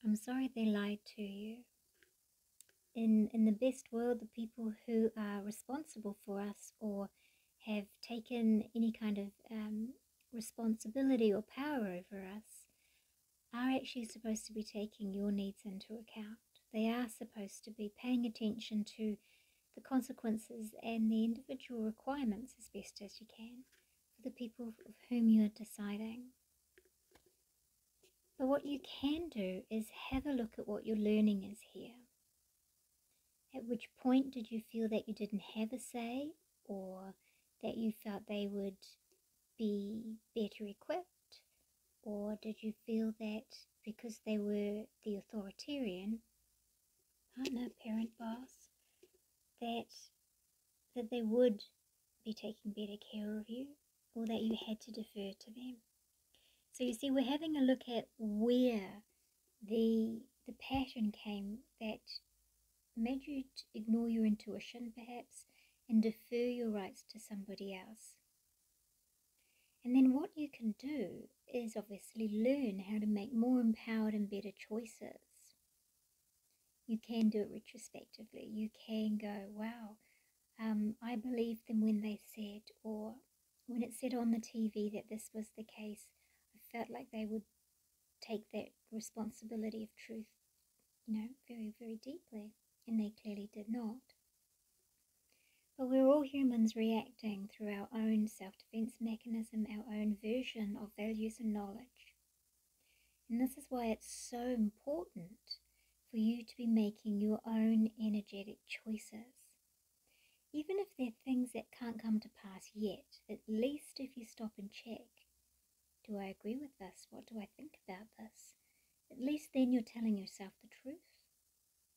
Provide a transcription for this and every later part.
I'm sorry they lied to you. In the best world, the people who are responsible for us or have taken any kind of responsibility or power over us are actually supposed to be taking your needs into account. They are supposed to be paying attention to the consequences and the individual requirements as best as you can for the people of whom you are deciding. But what you can do is have a look at what your learning is here. At which point did you feel that you didn't have a say, or that you felt they would be better equipped? Or did you feel that because they were the authoritarian, partner, parent, boss, that they would be taking better care of you, or that you had to defer to them? So you see, we're having a look at where the pattern came that made you ignore your intuition, perhaps, and defer your rights to somebody else. And then what you can do is obviously learn how to make more empowered and better choices. You can do it retrospectively. You can go, wow, I believed them when they said, or when it said on the TV that this was the case, I felt like they would take that responsibility of truth, very, very deeply, and they clearly did not. But we're all humans reacting through our own self-defense mechanism, our own version of values and knowledge. And this is why it's so important for you to be making your own energetic choices. Even if they're things that can't come to pass yet, at least if you stop and check, do I agree with this? What do I think about this? At least then you're telling yourself the truth.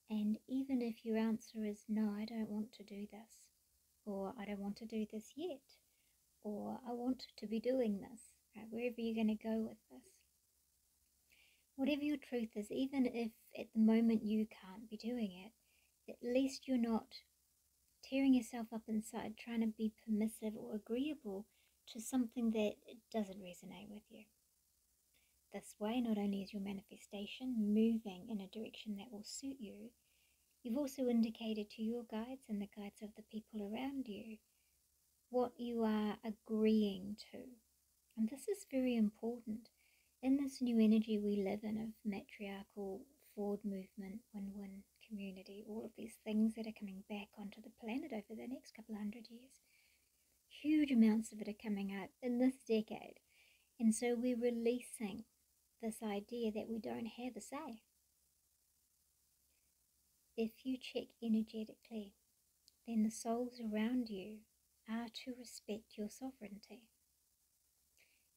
And even if your answer is, no, I don't want to do this, or I don't want to do this yet, or I want to be doing this, right? Wherever you're going to go with this. Whatever your truth is, even if at the moment you can't be doing it, at least you're not tearing yourself up inside trying to be permissive or agreeable to something that doesn't resonate with you. This way, not only is your manifestation moving in a direction that will suit you, you've also indicated to your guides and the guides of the people around you what you are agreeing to. And this is very important. In this new energy we live in of matriarchal, forward movement, win-win community, all of these things that are coming back onto the planet over the next couple of 100 years, huge amounts of it are coming out in this decade. And so we're releasing this idea that we don't have a say. If you check energetically, then the souls around you are to respect your sovereignty.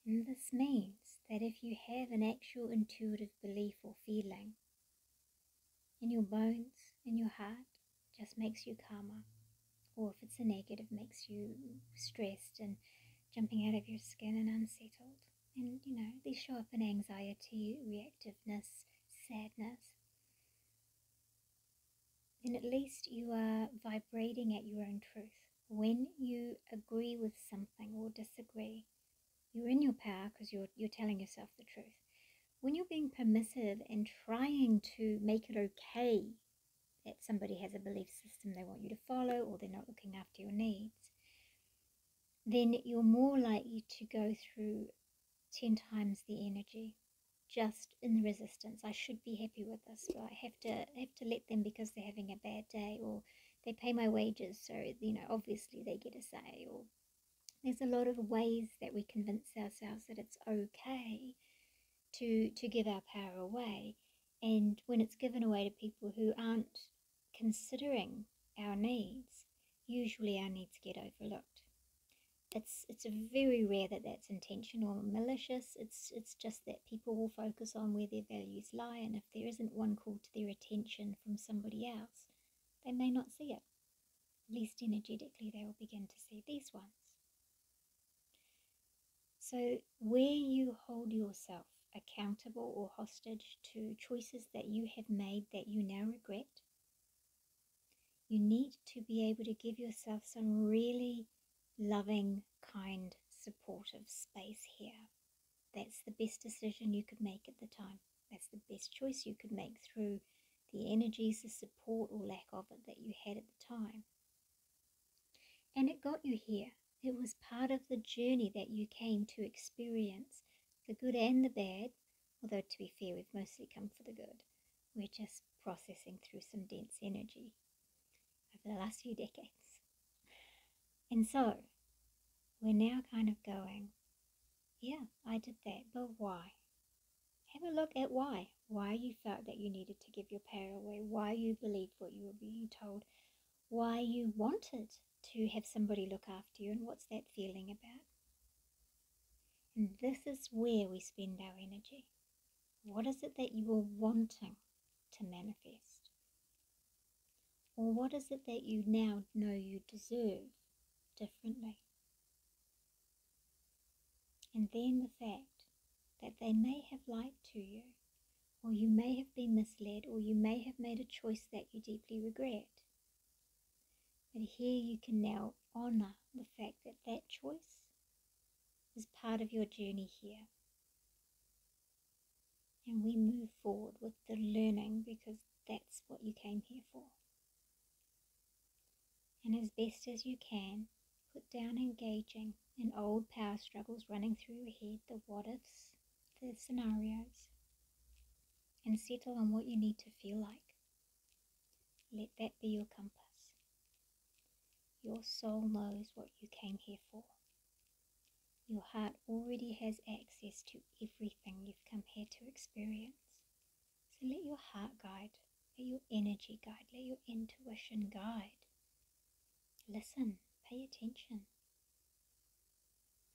And this means that if you have an actual intuitive belief or feeling in your bones, in your heart, just makes you calmer, or if it's a negative, makes you stressed and jumping out of your skin and unsettled, and these show up in anxiety, reactiveness, sadness, then at least you are vibrating at your own truth. When you agree with something or disagree, you're in your power because you're telling yourself the truth. When you're being permissive and trying to make it okay that somebody has a belief system they want you to follow, or they're not looking after your needs, then you're more likely to go through 10 times the energy just in the resistance. I should be happy with this, but I have to let them because they're having a bad day, or they pay my wages, so obviously they get a say. Or there's a lot of ways that we convince ourselves that it's okay to give our power away, and when it's given away to people who aren't considering our needs, usually our needs get overlooked. It's very rare that that's intentional or malicious. It's just that people will focus on where their values lie, and if there isn't one called to their attention from somebody else, they may not see it. At least energetically they will begin to see these ones. So where you hold yourself accountable or hostage to choices that you have made that you now regret, you need to be able to give yourself some really loving, kind, supportive space here. That's the best decision you could make at the time. That's the best choice you could make through the energies, the support or lack of it that you had at the time. And it got you here. It was part of the journey that you came to experience, the good and the bad, although to be fair, we've mostly come for the good. We're just processing through some dense energy over the last few decades. And so, we're now kind of going, yeah, I did that, but why? Have a look at why. Why you felt that you needed to give your power away, why you believed what you were being told, why you wanted to have somebody look after you, and what's that feeling about? And this is where we spend our energy. What is it that you were wanting to manifest? Or what is it that you now know you deserve differently? And then the fact that they may have lied to you, or you may have been misled, or you may have made a choice that you deeply regret. But here you can now honor the fact that that choice is part of your journey here. And we move forward with the learning because that's what you came here for. And as best as you can, put down engaging in old power struggles running through your head, the what ifs, the scenarios, and settle on what you need to feel like. Let that be your compass. Your soul knows what you came here for. Your heart already has access to everything you've come here to experience. So let your heart guide, let your energy guide, let your intuition guide. Listen, pay attention.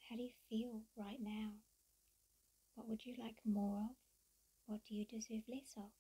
How do you feel right now? What would you like more of? What do you deserve less of?